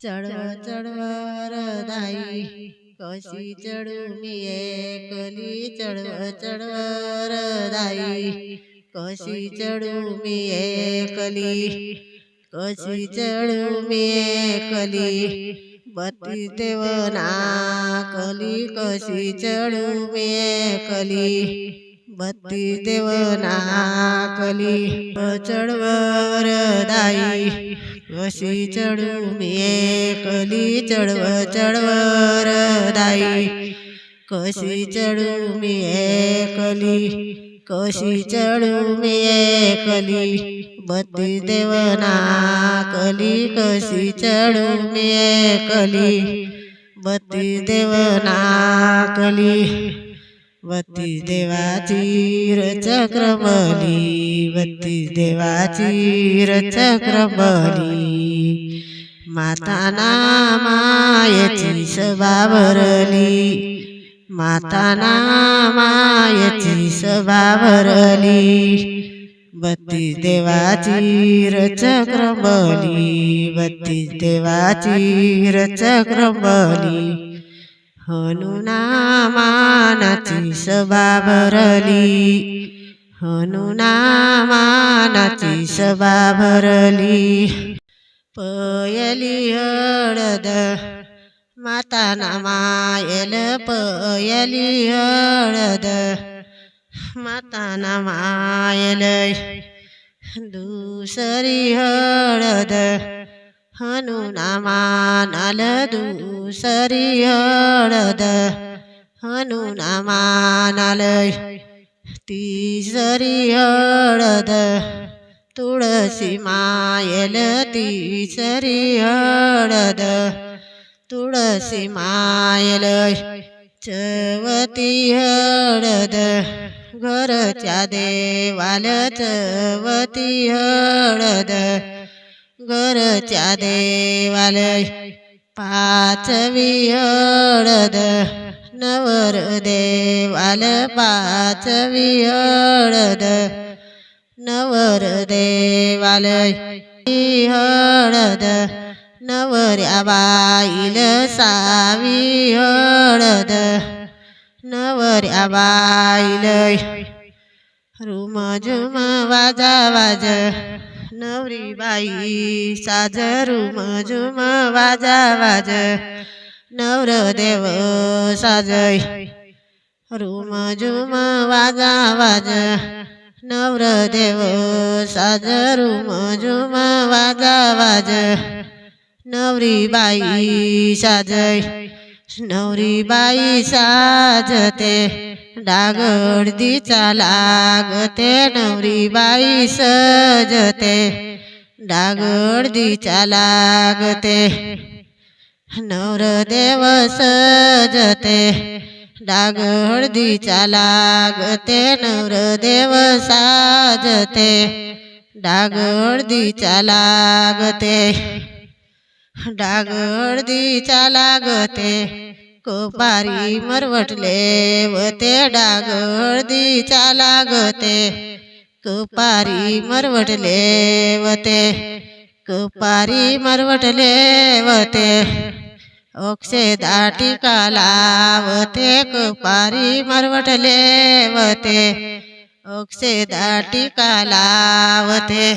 चढव चढव रदाई कशी चढू मी एकली चढव चढव रदाई कशी चढू मी एकली कशी चढू मी एकली बत्ती देवना कली कशी चढू मी एकली बत्ती देवना कली चढव रदाई कशी चढू मी एकली चढव चढव रदाई कशी चढू मी एकली कशी चढू मी एकली बत्ती देवना कली कशी चढू मी एकली बत्ती देवना कली बत्ती देवाची रचक्रमली बत्ती देवाची रचक्रमली माताना मायेची सभा भरली माताना मायेची सभा भरली बत्ती देवाची रचक्रमली बत्ती देवाची रचक्रमली हनुनामानाची सभा भरली हनुनामानाची सभा भरली पयली हळद माताना मायल पयली हळद माताना मायल दुसरी हळद हनुनामानाल दुसरी हळद हनुनामानाल तिसरी हळद तुळसी मायल तिसरी हळद तुळसी मायल चवती हळद घरच्या देवाल चवती हळद घरच्या देवाल पाचवी हळद नवर देवाल पाचवी हळद नवर देवाल हळद नवऱ्या बाईल सावी हळद नवऱ्या बाईल रुमझुम वाजा वाज नवरी बाई साज रुमझुम वाजा वाज नवर देव साजय रुमझुम वाजा वाज नवर देव साज रुमझुम वाजा वाज नवरी बाई साजय नवरी बाई साजते डागडदीचा लागते नवरी बाई सजते डागडदीचा लागते नवरदेव सजते डागडदीचा लागते नवरदेव साजते डागडदीचा लागते डागडदीचा लागते कोपारी मरवटले वते डागडदीचा लागते कोपारी मरवटले वते कोपारी मरवटले वते ओक्षे दाटिका लावते कोपारी मरवटले वते ओक्षे दाटिका लावते